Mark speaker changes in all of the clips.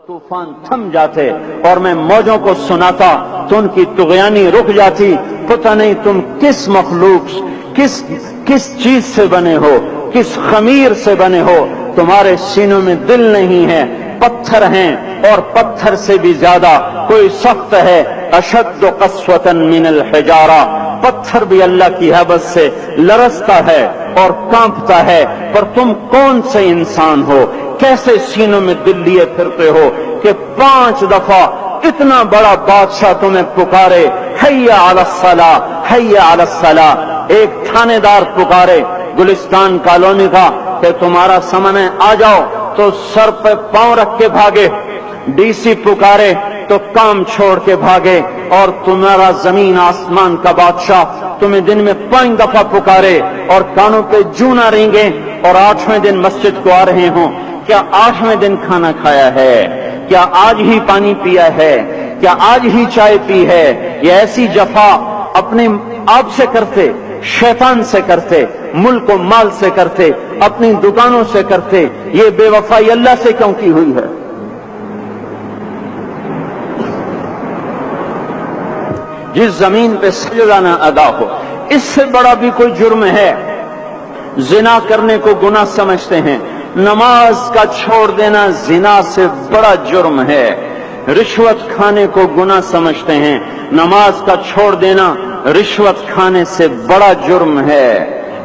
Speaker 1: طوفان تھم جاتے اور میں موجوں کو سناتا تو ان کی طغیانی رک جاتی. پتہ نہیں تم کس مخلوق کس چیز سے بنے ہو, کس خمیر سے بنے ہو. تمہارے سینوں میں دل نہیں ہے, پتھر ہیں, اور پتھر سے بھی زیادہ کوئی سخت ہے. اشد قسوة من الحجارہ, پتھر بھی اللہ کی ہیبت سے لرزتا ہے اور کانپتا ہے. پر تم کون سے انسان ہو, کیسے سینوں میں دل لیے پھرتے ہو کہ 5 دفعہ اتنا بڑا بادشاہ تمہیں پکارے, حی علی الصلاۃ, حی علی الصلاۃ. ایک تھانے دار پکارے گلستان کالونی کا کہ تمہارا سمن ہے آ جاؤ, تو سر پہ پاؤں رکھ کے بھاگے. ڈی سی پکارے تو کام چھوڑ کے بھاگے. اور تمہارا زمین آسمان کا بادشاہ تمہیں دن میں 5 دفعہ پکارے اور کانوں پہ جوں نہ رینگے, اور 8ویں دن مسجد کو آ رہے ہوں. کیا 8ویں دن کھانا کھایا ہے؟ کیا آج ہی پانی پیا ہے؟ کیا آج ہی چائے پی ہے؟ یہ ایسی جفا اپنے آپ سے کرتے, شیطان سے کرتے, ملک و مال سے کرتے, اپنی دکانوں سے کرتے. یہ بے وفائی اللہ سے کیوں کی ہوئی ہے؟ جس زمین پہ سجدہ نہ ادا ہو, اس سے بڑا بھی کوئی جرم ہے؟ زنا کرنے کو گناہ سمجھتے ہیں, نماز کا چھوڑ دینا زنا سے بڑا جرم ہے. رشوت کھانے کو گناہ سمجھتے ہیں, نماز کا چھوڑ دینا رشوت کھانے سے بڑا جرم ہے.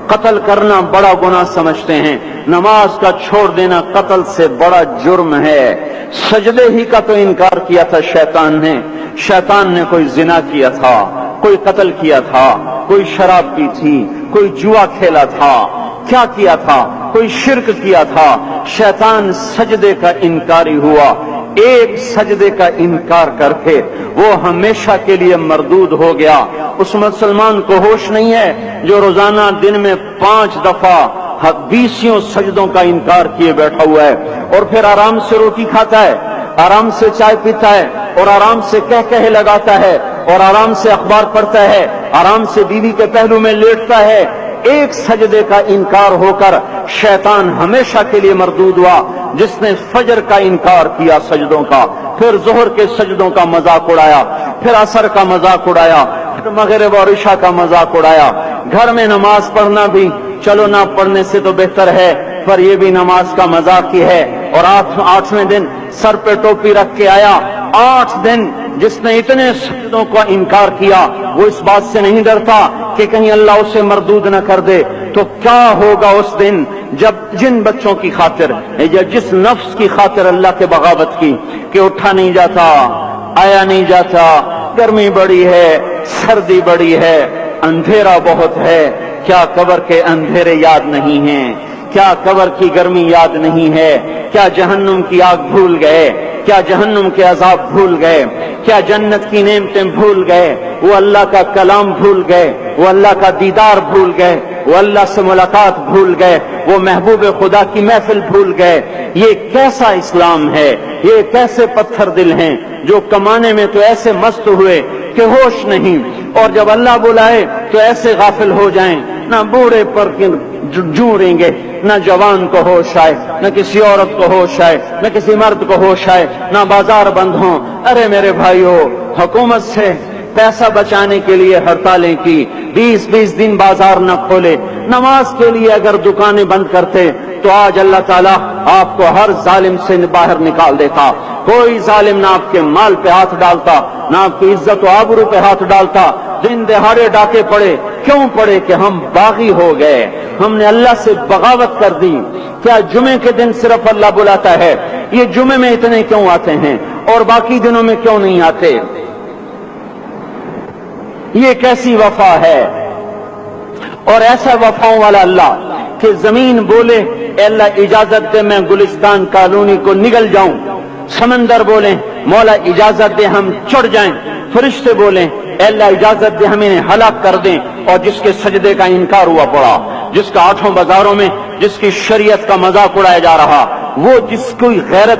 Speaker 1: قتل کرنا بڑا گناہ سمجھتے ہیں, نماز کا چھوڑ دینا قتل سے بڑا جرم ہے. سجدے ہی کا تو انکار کیا تھا شیطان نے. شیطان نے کوئی زنا کیا تھا, کوئی قتل کیا تھا, کوئی شراب پی تھی, کوئی جوا کھیلا تھا, کیا کیا تھا, کوئی شرک کیا تھا. شیطان سجدے کا انکاری ہوا. ایک سجدے کا انکار کر کے وہ ہمیشہ کے لیے مردود ہو گیا. اس مسلمان کو ہوش نہیں ہے جو روزانہ دن میں 5 دفعہ 20 سجدوں کا انکار کیے بیٹھا ہوا ہے, اور پھر آرام سے روٹی کھاتا ہے, آرام سے چائے پیتا ہے, اور آرام سے کہہ لگاتا ہے, اور آرام سے اخبار پڑھتا ہے, آرام سے بیوی کے پہلو میں لیٹتا ہے. ایک سجدے کا انکار ہو کر شیطان ہمیشہ کے لیے مردود ہوا. جس نے فجر کا انکار کیا سجدوں کا, پھر ظہر کے سجدوں کا مذاق اڑایا, پھر عصر کا مذاق اڑایا, پھر مغرب اور عشاء کا مذاق اڑایا. گھر میں نماز پڑھنا بھی چلو نہ پڑھنے سے تو بہتر ہے, پر یہ بھی نماز کا مذاق ہی ہے. اور 8ویں دن سر پہ ٹوپی رکھ کے آیا. 8 دن جس نے اتنے سجدوں کا انکار کیا, وہ اس بات سے نہیں ڈرتا کہ کہیں اللہ اسے مردود نہ کر دے. تو کیا ہوگا اس دن جب جن بچوں کی خاطر یا جس نفس کی خاطر اللہ کے بغاوت کی کہ اٹھا نہیں جاتا, آیا نہیں جاتا, گرمی بڑی ہے, سردی بڑی ہے, اندھیرا بہت ہے. کیا قبر کے اندھیرے یاد نہیں ہیں؟ کیا قبر کی گرمی یاد نہیں ہے؟ کیا جہنم کی آگ بھول گئے؟ کیا جہنم کے عذاب بھول گئے؟ کیا جنت کی نعمتیں بھول گئے؟ وہ اللہ کا کلام بھول گئے, وہ اللہ کا دیدار بھول گئے, وہ اللہ سے ملاقات بھول گئے, وہ محبوب خدا کی محفل بھول گئے. یہ کیسا اسلام ہے؟ یہ کیسے پتھر دل ہیں جو کمانے میں تو ایسے مست ہوئے کہ ہوش نہیں, اور جب اللہ بلائے تو ایسے غافل ہو جائیں, نہ بوڑھے پر جوں رہیں گے, نہ جوان کو ہوش آئے, نہ کسی عورت کو ہوش آئے, نہ کسی مرد کو ہوش آئے, نہ بازار بند ہوں. ارے میرے بھائیو, حکومت سے پیسہ بچانے کے لیے ہڑتالیں کی, 20 دن بازار نہ کھولے. نماز کے لیے اگر دکانیں بند کرتے تو آج اللہ تعالیٰ آپ کو ہر ظالم سے باہر نکال دیتا. کوئی ظالم نہ آپ کے مال پہ ہاتھ ڈالتا, نہ آپ کی عزت و آبرو پہ ہاتھ ڈالتا. دن دہاڑے ڈاکے پڑے, کیوں پڑے؟ کہ ہم باغی ہو گئے, ہم نے اللہ سے بغاوت کر دی. کیا جمعے کے دن صرف اللہ بلاتا ہے؟ یہ جمعے میں اتنے کیوں آتے ہیں اور باقی دنوں میں کیوں نہیں آتے؟ یہ کیسی وفا ہے؟ اور ایسا وفاؤں والا اللہ کہ زمین بولے اے اللہ اجازت دے میں گلستان کالونی کو نگل جاؤں, سمندر بولیں مولا اجازت دے ہم چڑھ جائیں, فرشتے بولیں اے اللہ اجازت دے ہم انہیں ہلاک کر دیں. اور جس کے سجدے کا انکار ہوا پڑا, جس کا 8 بازاروں میں جس کی شریعت کا مذاق اڑایا جا رہا, وہ جس کوئی غیرت